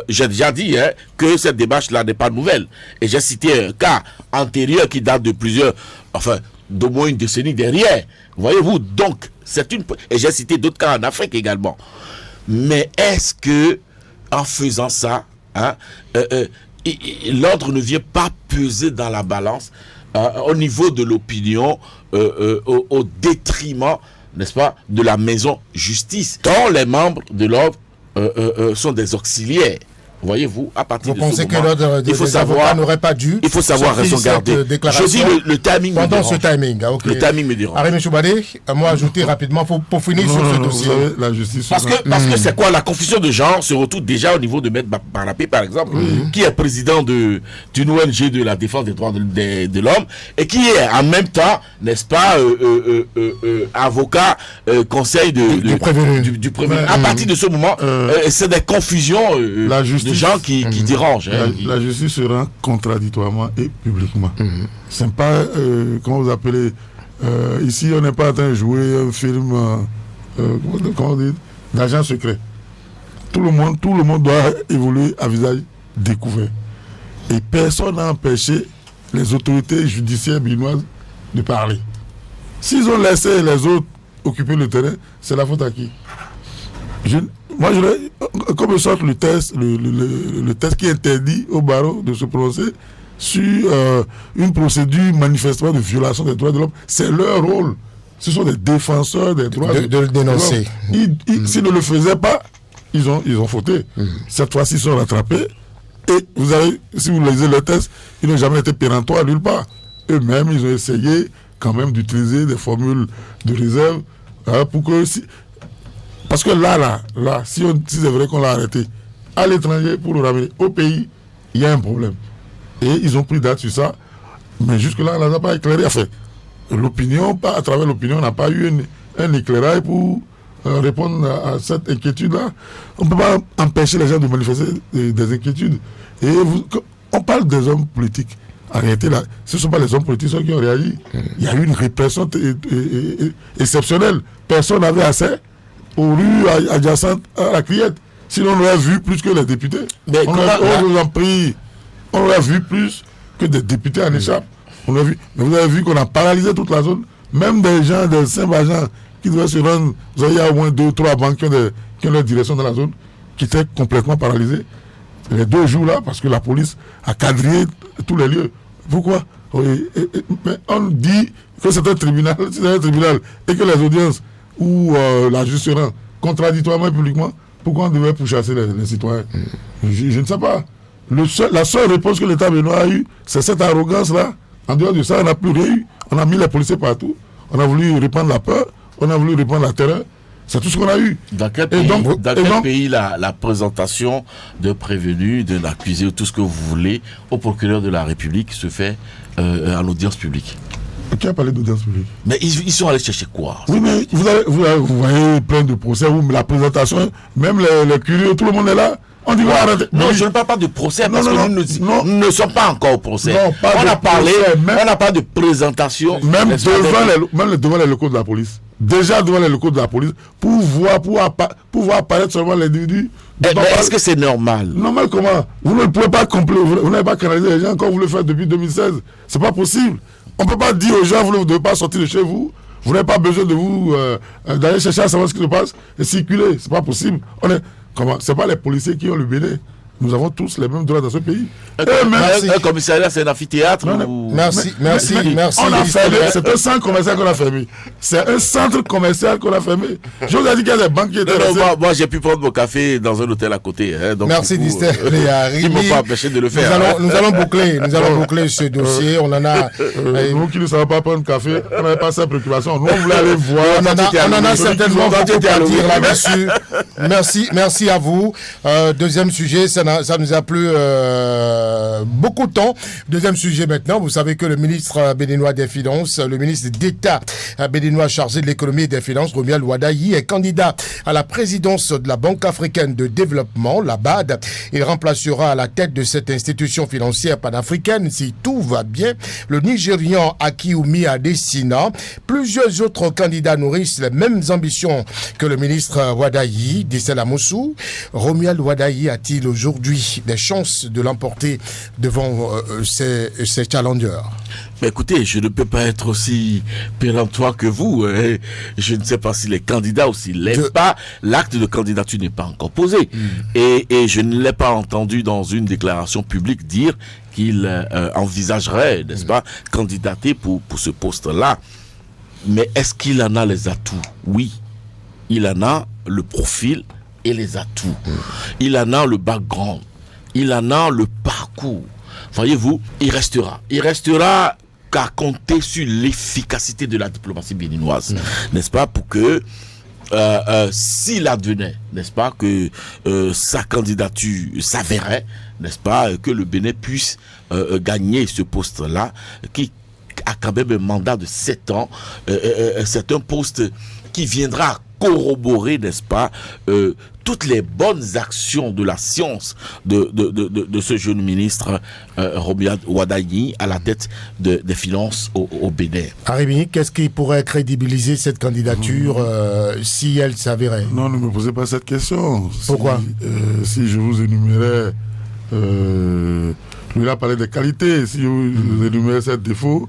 j'ai déjà dit que cette démarche-là n'est pas nouvelle. Et j'ai cité un cas antérieur qui date de d'au moins une décennie derrière. Voyez-vous, donc, et j'ai cité d'autres cas en Afrique également. Mais est-ce que, en faisant ça, l'ordre ne vient pas peser dans la balance au niveau de l'opinion, au détriment, n'est-ce pas, de la maison justice, dont les membres de l'ordre sont des auxiliaires. Voyez-vous, à partir de ce moment, vous pensez que l'ordre des avocats n'aurait pas dû, il faut savoir raison garder. Je dis le timing pendant me dérange. Le timing me dérange. Arémé Choubadé, moi ajouter rapidement pour finir sur ce dossier. La justice. Parce que c'est quoi la confusion de genre se retrouve déjà au niveau de Maître Barapé, par exemple, qui est président d'une ONG de la défense des droits de l'homme et qui est en même temps, n'est-ce pas, avocat conseil du prévenu. À partir de ce moment, c'est des confusions de gens qui dérangent. La justice se rend contradictoirement et publiquement. C'est pas, comment vous appelez, ici on n'est pas en train de jouer un film, comment on dit, d'agent secret. Tout le monde doit évoluer à visage découvert. Et personne n'a empêché les autorités judiciaires béninoises de parler. S'ils ont laissé les autres occuper le terrain, c'est la faute à qui? Moi, comme sorte le test qui interdit au barreau de se prononcer sur une procédure manifestement de violation des droits de l'homme, c'est leur rôle. Ce sont des défenseurs des droits de le dénoncer. S'ils ne le faisaient pas, ils ont fauté. Cette fois-ci, ils sont rattrapés. Et si vous lisez le test, ils n'ont jamais été péremptoires nulle part. Eux-mêmes, ils ont essayé quand même d'utiliser des formules de réserve pour que... Parce que là, si c'est vrai qu'on l'a arrêté à l'étranger pour le ramener au pays, il y a un problème. Et ils ont pris date sur ça, mais jusque-là, on n'a pas éclairé. Enfin, à travers l'opinion, on n'a pas eu un éclairage pour répondre à cette inquiétude-là. On ne peut pas empêcher les gens de manifester des inquiétudes. Et on parle des hommes politiques. En réalité, là, ce ne sont pas les hommes politiques qui ont réagi. Il y a eu une répression exceptionnelle. Personne n'avait accès aux rues adjacentes à la Criette. Sinon, on aurait vu plus que les députés. Mais on aurait vu plus que des députés en échappe. Mais vous avez vu qu'on a paralysé toute la zone. Même des gens, des simples agents qui devaient se rendre. Il y a au moins 2 ou 3 banques qui ont leur direction dans la zone, qui étaient complètement paralysées. Les 2 jours là, parce que la police a quadrillé tous les lieux. Pourquoi? Mais on dit que c'est un tribunal, et que les audiences ou la justice rend contradictoirement et publiquement, pourquoi on devait pourchasser les citoyens? Je ne sais pas. La seule réponse que l'État béninois a eue, c'est cette arrogance-là. En dehors de ça, on n'a plus rien eu. On a mis les policiers partout. On a voulu répandre la peur. On a voulu répandre la terreur. C'est tout ce qu'on a eu. Dans quel pays la présentation d'un prévenu, d'un accusé, ou tout ce que vous voulez, au procureur de la République se fait en audience publique? Qui a parlé d'audience publique? Mais ils sont allés chercher quoi? Oui, mais vous voyez plein de procès où la présentation, même les curieux, tout le monde est là. On dit non, je ne parle pas de procès parce que nous ne sommes pas encore au procès. Non, on n'a pas de présentation. Même devant les locaux de la police. Déjà devant les locaux de la police, pour voir apparaître seulement l'individu. Mais est-ce que c'est normal? Normal comment? Vous ne pouvez pas vous n'avez pas canalisé les gens comme vous le faites depuis 2016. C'est pas possible. On ne peut pas dire aux gens, vous ne devez pas sortir de chez vous. Vous n'avez pas besoin de vous d'aller chercher à savoir ce qui se passe et circuler. C'est pas possible. C'est pas les policiers qui ont le Bénin. Nous avons tous les mêmes droits dans ce pays. Un commissariat, c'est un amphithéâtre. Merci. C'est un centre commercial qu'on a fermé. C'est un centre commercial qu'on a fermé. Je vous ai dit qu'il y a des banques qui étaient moi, j'ai pu prendre mon café dans un hôtel à côté. Donc, merci, Dister. Ils ne m'ont pas empêché de le faire. Nous allons boucler ce dossier. On en a. Nous qui ne savons pas prendre café, on n'avait pas cette préoccupation. Nous, on voulait aller voir. On en a certainement beaucoup à dire là-dessus. Merci à vous. Deuxième sujet, ça nous a plu beaucoup de temps. Deuxième sujet maintenant, vous savez que le ministre béninois des Finances, le ministre d'État béninois chargé de l'économie et des finances, Romuald Wadayi, est candidat à la présidence de la Banque africaine de développement, la BAD. Il remplacera à la tête de cette institution financière panafricaine, si tout va bien, le Nigérian Akiumi Adesina. Plusieurs autres candidats nourrissent les mêmes ambitions que le ministre Wadayi, Dissel Amoussou. Romuald Wadayi a-t-il aujourd'hui des chances de l'emporter devant ces challengers? Mais écoutez, je ne peux pas être aussi péremptoire que vous. Je ne sais pas si les candidats aussi l'aiment pas. L'acte de candidature n'est pas encore posé. Et je ne l'ai pas entendu dans une déclaration publique dire qu'il envisagerait, n'est-ce pas, candidater pour ce poste-là. Mais est-ce qu'il en a les atouts? Oui, il en a le profil et les atouts. Il en a le background. Il en a le parcours. Voyez-vous, il restera qu'à compter sur l'efficacité de la diplomatie béninoise, n'est-ce pas, pour que s'il advenait, n'est-ce pas, que sa candidature s'avérait, n'est-ce pas, que le Bénin puisse gagner ce poste-là, qui a quand même un mandat de 7 ans. C'est un poste qui viendra corroborer, n'est-ce pas, toutes les bonnes actions de la science de ce jeune ministre Romuald Wadayi à la tête des finances au Bénin. Harry, qu'est-ce qui pourrait crédibiliser cette candidature si elle s'avérait? Non, ne me posez pas cette question. Pourquoi? Si je vous énumérais, lui a parlé des qualités, si je vous énumérais ces défauts,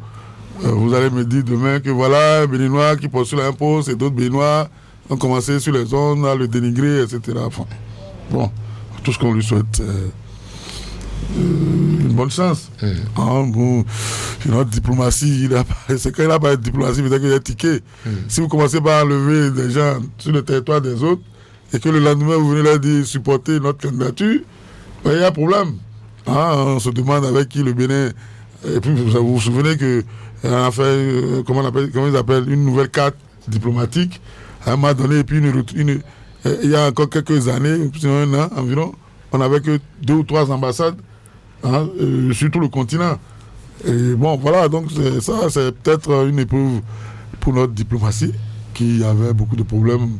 vous allez me dire demain que voilà, un Béninois qui postule un poste et d'autres Béninois ont commencé sur les zones à le dénigrer, etc. Enfin, bon, tout ce qu'on lui souhaite, une bonne chance. Notre diplomatie, c'est quand il n'a pas de diplomatie, peut-être qu'il y a ticket. Si vous commencez par enlever des gens sur le territoire des autres et que le lendemain vous venez leur dire supporter notre candidature, il y a un problème. On se demande avec qui le Bénin. Et puis vous vous souvenez que on a fait, comment ils appellent, une nouvelle carte diplomatique à un moment donné, et puis il y a encore quelques années, un an environ, on n'avait que 2 ou 3 ambassades sur tout le continent. Et bon, voilà, donc c'est peut-être une épreuve pour notre diplomatie qui avait beaucoup de problèmes.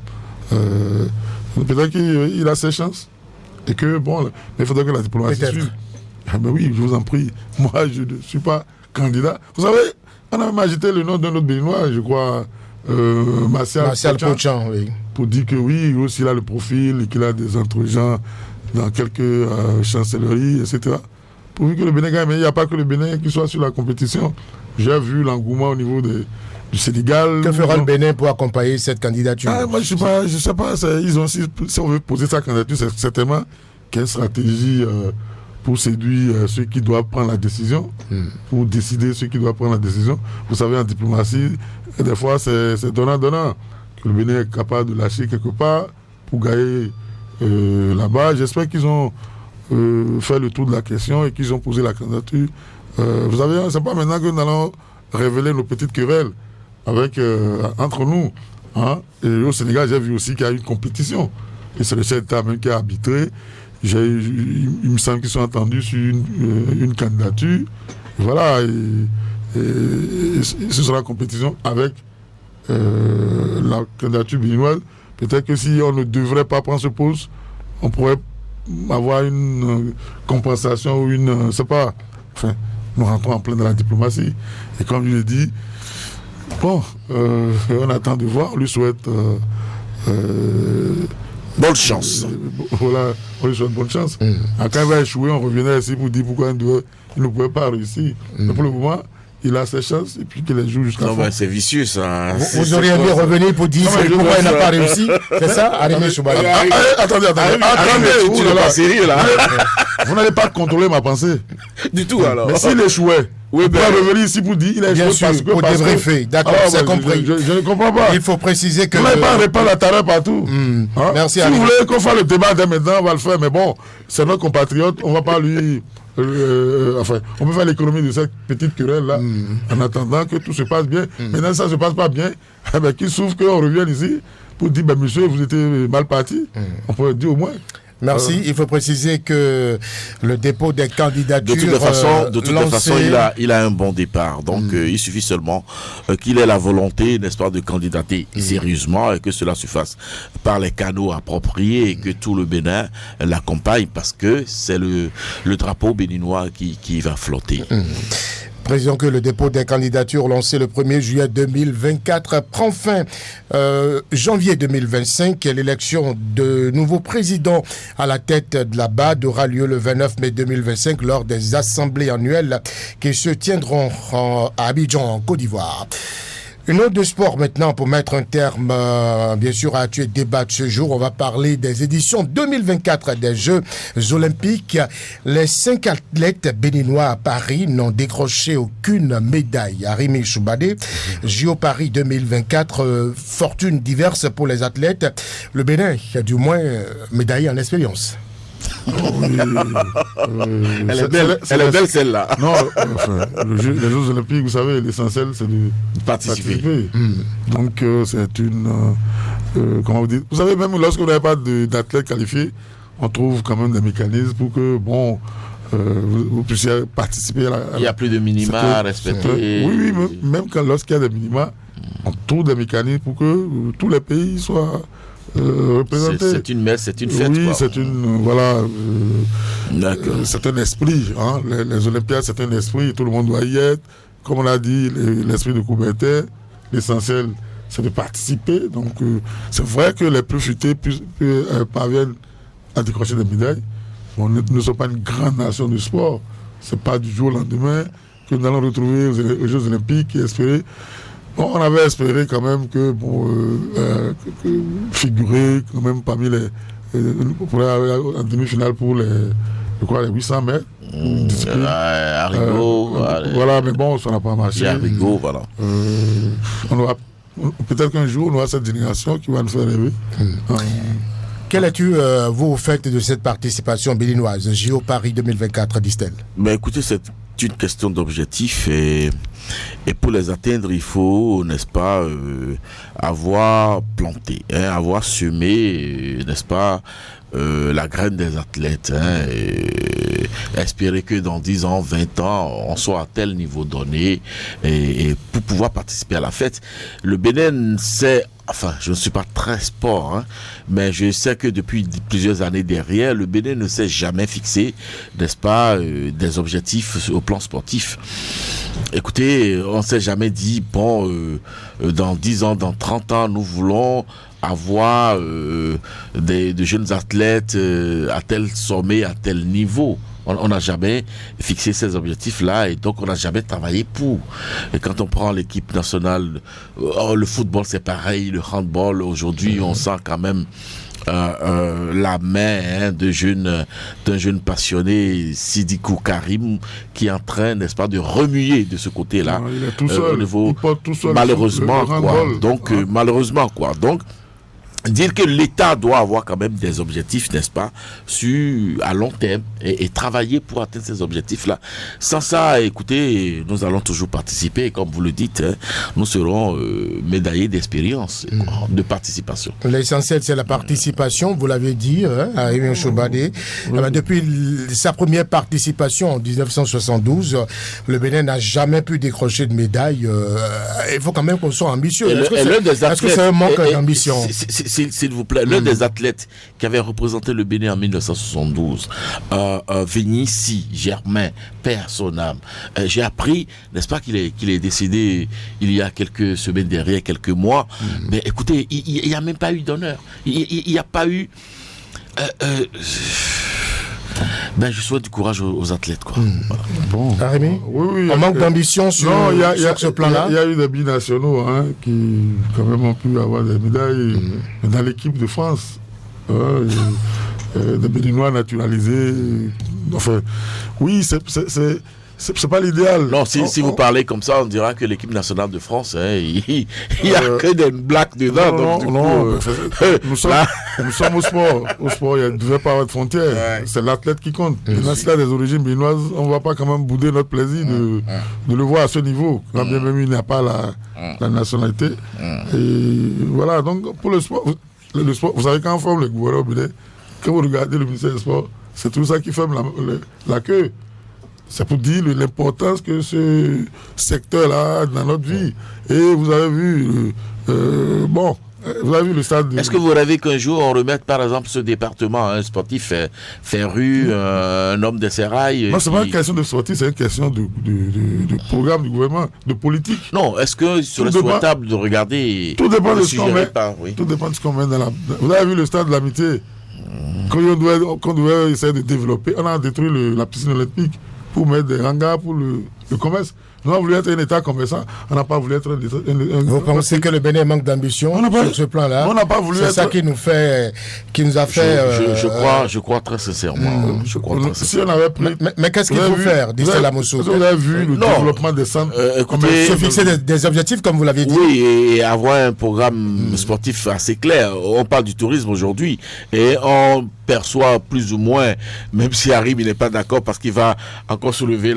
Peut-être qu'il a ses chances et que, bon, il faudrait que la diplomatie suive. Ah ben oui, je vous en prie, moi je ne suis pas candidat. Vous savez, on a même agité le nom d'un autre Béninois, je crois, Martial Pochan, oui. Pour dire que oui, aussi il a le profil, qu'il a des entretiens dans quelques chancelleries, etc. pourvu que le Bénin gagne, mais il n'y a pas que le Bénin qui soit sur la compétition. J'ai vu l'engouement au niveau du Sénégal. Que fera le Bénin pour accompagner cette candidature? Moi, je sais pas. Ils ont, si on veut poser sa candidature, c'est certainement quelle stratégie pour séduire ceux qui doivent prendre la décision, pour décider ceux qui doivent prendre la décision. Vous savez, en diplomatie, des fois, c'est donnant-donnant. Que le Bénin est capable de lâcher quelque part pour gagner là-bas. J'espère qu'ils ont fait le tour de la question et qu'ils ont posé la candidature. Vous savez, c'est pas maintenant que nous allons révéler nos petites querelles entre nous. Hein? Et au Sénégal, j'ai vu aussi qu'il y a une compétition. Et c'est le chef d'État même qui a arbitré. Il me semble qu'ils sont entendus sur une candidature. Et voilà. Et ce sera la compétition avec la candidature béninoise. Peut-être que si on ne devrait pas prendre ce poste, on pourrait avoir une compensation ou une... c'est pas... Enfin, nous rentrons en plein dans la diplomatie. Et comme je l'ai dit, bon, on attend de voir. On lui souhaite... bonne chance. Voilà, on lui souhaite bonne chance. Quand il va échouer, on reviendra ici pour dire pourquoi il ne pouvait pas réussir. Mais pour le moment, il a ses chances et puis qu'il les joue jusqu'à la fin. C'est vicieux ça. Vous auriez aimé revenir pour dire pourquoi il n'a pas réussi. C'est ça, Arimé Choubali? Attendez. Tu n'es pas sérieux là. Vous n'allez pas contrôler ma pensée. Du tout alors. Mais s'il échouait, il peut revenir ici pour dire il a échoué parce que... Pour débriefer, d'accord, c'est compris. Je ne comprends pas. Il faut préciser que... Vous n'allez pas répandre la terreur partout. Merci. Si vous voulez qu'on fasse le débat dès maintenant, on va le faire. Mais bon, c'est notre compatriote, on ne va pas lui... on peut faire l'économie de cette petite querelle-là en attendant que tout se passe bien. Maintenant, ça ne se passe pas bien. Qu'il souffre qu'on revienne ici pour dire monsieur, vous étiez mal parti. On peut dire au moins. Merci. Il faut préciser que le dépôt des candidatures... De toute façon, il a un bon départ. Donc, il suffit seulement qu'il ait la volonté, n'est-ce pas, de candidater sérieusement et que cela se fasse par les canaux appropriés et que tout le Bénin l'accompagne parce que c'est le drapeau béninois qui va flotter. Précisons que le dépôt des candidatures lancé le 1er juillet 2024 prend fin janvier 2025. L'élection de nouveau président à la tête de la BAD aura lieu le 29 mai 2025 lors des assemblées annuelles qui se tiendront à Abidjan, en Côte d'Ivoire. Une note de sport maintenant pour mettre un terme, bien sûr, à l'actuel débat de ce jour. On va parler des éditions 2024 des Jeux Olympiques. Les 5 athlètes béninois à Paris n'ont décroché aucune médaille. Arimé Choubali, JO Paris 2024, fortune diverse pour les athlètes. Le Bénin a du moins médaillé en expérience. Elle est belle celle-là. Non, les Jeux Olympiques, vous savez, l'essentiel c'est de participer. Donc c'est une... comment vous dites? Vous savez, même lorsqu'on n'a pas d'athlètes qualifiés, on trouve quand même des mécanismes pour que, vous puissiez participer à la... Il n'y a plus de minima à respecter. Oui, même lorsqu'il y a des minima, on trouve des mécanismes pour que tous les pays soient... c'est une messe, c'est une fête. Oui, quoi. c'est c'est un esprit. Hein. Les Olympiades, c'est un esprit. Tout le monde doit y être. Comme on a dit, l'esprit de Coubertin, l'essentiel, c'est de participer. Donc, c'est vrai que les plus futés parviennent à décrocher des médailles. Nous ne sommes pas une grande nation de sport. C'est pas du jour au lendemain que nous allons retrouver aux Jeux Olympiques et espérer. Bon, on avait espéré quand même que figurer quand même parmi en demi-finale pour les 800 mètres. Arrigo, voilà, mais bon, ça n'a pas marché. Arrigo, voilà. Peut-être qu'un jour, on aura cette génération qui va nous faire rêver. Quel es-tu, vous, au fait de cette participation béninoise, JO Paris 2024, disent-elles? Mais écoutez, c'est une question d'objectif et pour les atteindre, il faut, n'est-ce pas, avoir planté, avoir semé, n'est-ce pas, la graine des athlètes, et espérer que dans 10 ans, 20 ans, on soit à tel niveau donné et pour pouvoir participer à la fête. Le Bénin s'est enfin, je ne suis pas très sport, hein, mais je sais que depuis plusieurs années derrière, le Bénin ne s'est jamais fixé, n'est-ce pas, des objectifs au plan sportif. Écoutez, on ne s'est jamais dit, bon, dans 10 ans, dans 30 ans, nous voulons avoir de jeunes athlètes à tel sommet, à tel niveau. On n'a jamais fixé ces objectifs-là et donc on n'a jamais travaillé pour. Et quand on prend l'équipe nationale, le football c'est pareil, le handball, aujourd'hui on sent quand même la main d'un jeune passionné, Sidikou Karim, qui est en train, n'est-ce pas, de remuer de ce côté-là. Il est tout seul, au niveau, il porte tout seul malheureusement, le quoi. handball. Donc, malheureusement, quoi. Donc, dire que l'État doit avoir quand même des objectifs, n'est-ce pas, à long terme et travailler pour atteindre ces objectifs-là. Sans ça, écoutez, nous allons toujours participer et comme vous le dites, hein, nous serons médaillés d'expérience, de participation. L'essentiel, c'est la participation, vous l'avez dit, hein, à Emile Chobadé. Depuis sa première participation en 1972, le Bénin n'a jamais pu décrocher de médaille. Il faut quand même qu'on soit ambitieux. Est-ce que c'est un manque d'ambition? S'il vous plaît, l'un des athlètes qui avait représenté le Bénin en 1972, Vénici Germain, père son âme, j'ai appris, n'est-ce pas, qu'il est décédé il y a quelques semaines derrière, quelques mois. Mais écoutez, il n'y a même pas eu d'honneur. Il n'y a pas eu... je souhaite du courage aux athlètes, quoi. Voilà. Bon. Rémi, oui, on manque d'ambition sur ce plan-là. Il y a eu des binationaux qui, quand même, ont pu avoir des médailles dans l'équipe de France. Des Béninois naturalisés. Enfin, oui, c'est pas l'idéal. Non, si vous parlez comme ça, on dira que l'équipe nationale de France, hein, il y a que des blagues dedans. Nous sommes au sport. Au sport, il ne devait pas avoir de frontières. Ouais. C'est l'athlète qui compte. Maintenant, s'il a des origines béninoises, on ne va pas quand même bouder notre plaisir de le voir à ce niveau. Quand bien même il n'a pas la nationalité. Et voilà, donc pour le sport, vous savez quand on forme le gouvernement bénin, quand vous regardez le ministère des Sports, c'est tout ça qui ferme la queue. C'est pour dire l'importance que ce secteur-là a dans notre vie. Et vous avez vu, vous avez vu le stade... Est-ce que vous rêvez qu'un jour on remette par exemple ce département à un sportif Ferru, un homme de Serrail? Non, c'est pas une question de sportif, c'est une question de programme du gouvernement, de politique. Non, est-ce que ce serait souhaitable de regarder... Tout dépend de ce qu'on met. Tout dépend de ce qu'on met dans la... Vous avez vu le stade de l'amitié? Quand on devait essayer de développer, on a détruit la piscine olympique pour mettre des hangars pour le commerce. Nous avons voulu être un État commerçant, on n'a pas voulu être un Vous pensez que le Bénin manque d'ambition sur ce plan-là? On n'a pas voulu être... C'est ça qui nous a fait... Je crois très sincèrement. Si on avait pris... Mais qu'est-ce qu'il faut faire, Distel Amosso? Vous avez vu le développement des centres... se fixer des objectifs, comme vous l'avez dit. Oui, et avoir un programme sportif assez clair. On parle du tourisme aujourd'hui, et on perçoit plus ou moins, même si Harim n'est pas d'accord parce qu'il va encore soulever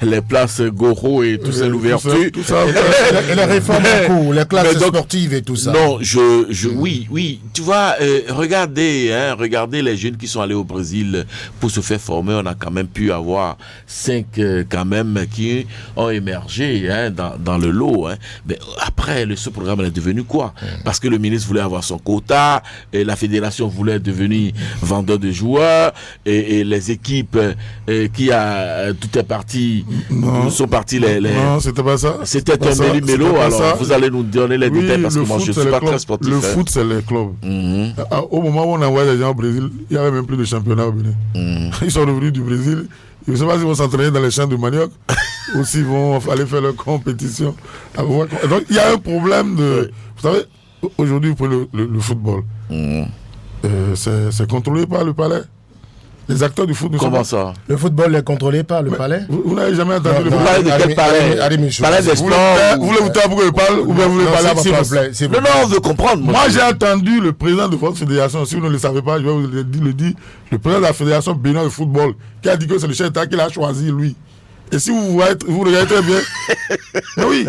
les places Goro et tout ça, l'ouverture. Et les réformes en cours, les classes sportives et tout ça. Non, oui. Tu vois, regardez les jeunes qui sont allés au Brésil pour se faire former. On a quand même pu avoir 5 quand même qui ont émergé dans le lot. Mais après, ce programme est devenu quoi? Parce que le ministre voulait avoir son quota, et la fédération voulait devenir vendeur de joueurs, et les équipes tout est parti, sont partis Non, c'était pas ça. C'était un méli-mélo, alors vous allez nous donner les détails parce que moi je ne suis pas très sportif. Le foot, c'est les clubs. Au moment où on envoyait les gens au Brésil, il n'y avait même plus de championnat au Bénin. Ils sont revenus du Brésil. Je ne sais pas s'ils vont s'entraîner dans les champs de manioc ou s'ils vont aller faire leur compétition. Donc il y a un problème de... Vous savez, aujourd'hui pour le football, c'est contrôlé par le palais. Les acteurs du foot... Comment ça? Le football est contrôlé par le palais? Vous n'avez jamais entendu le palais? Vous parlez de quel palais? Palais des sports? Vous voulez vous taire pour que je parle ou bien vous voulez parler à ma place? Non, on veut comprendre. Moi, j'ai entendu le président de votre fédération, si vous ne le savez pas, je vais vous le dire, le président de la fédération béninoise de football, qui a dit que c'est le chef d'État qu'il a choisi, lui. Et si vous regardez très bien... Mais oui.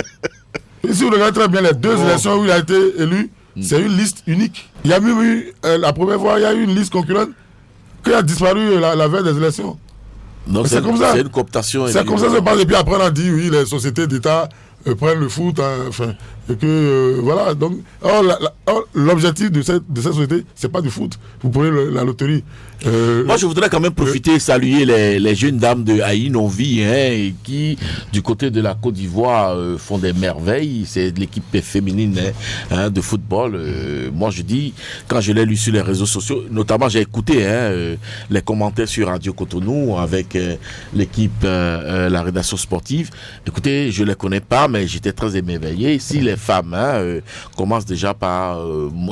Et si vous regardez très bien les 2 élections où il a été élu, c'est une liste unique. Il y a même eu, la première fois, il y a eu une liste concurrente qui a disparu la veille des élections. Donc c'est comme ça. C'est une cooptation. C'est comme ça que ça se passe. Et puis après, on a dit, oui, les sociétés d'État prennent le foot, hein, enfin, et que voilà. Donc, l'objectif de cette société, c'est pas du foot. Vous prenez la loterie. Moi, je voudrais quand même profiter et saluer les jeunes dames de Haïn Onvi, et qui, du côté de la Côte d'Ivoire, font des merveilles. C'est l'équipe féminine de football. Moi, je dis, quand je l'ai lu sur les réseaux sociaux, notamment, j'ai écouté les commentaires sur Radio Cotonou avec l'équipe, la rédaction sportive. Écoutez, je les connais pas, mais j'étais très émerveillé. Si les femmes commencent déjà par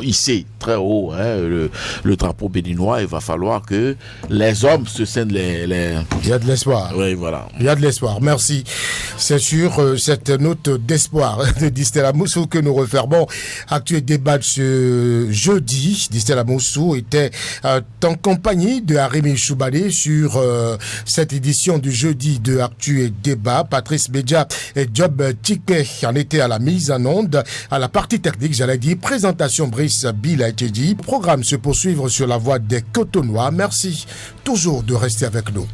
hisser très haut le drapeau béninois, il va falloir que les hommes se scènent les... Il y a de l'espoir. Oui, voilà. Il y a de l'espoir. Merci. C'est sur cette note d'espoir de Distella Moussou que nous refermons Actu et Débat de ce jeudi. Distella Moussou était en compagnie de Arimi Choubali sur cette édition du jeudi de Actu et Débat. Patrice Bédia et Job Tikpe en étaient à la mise en onde, à la partie technique, j'allais dire. Présentation Brice Bill a été dit. Programme se poursuivre sur la voie des Cotonois. Merci toujours de rester avec nous.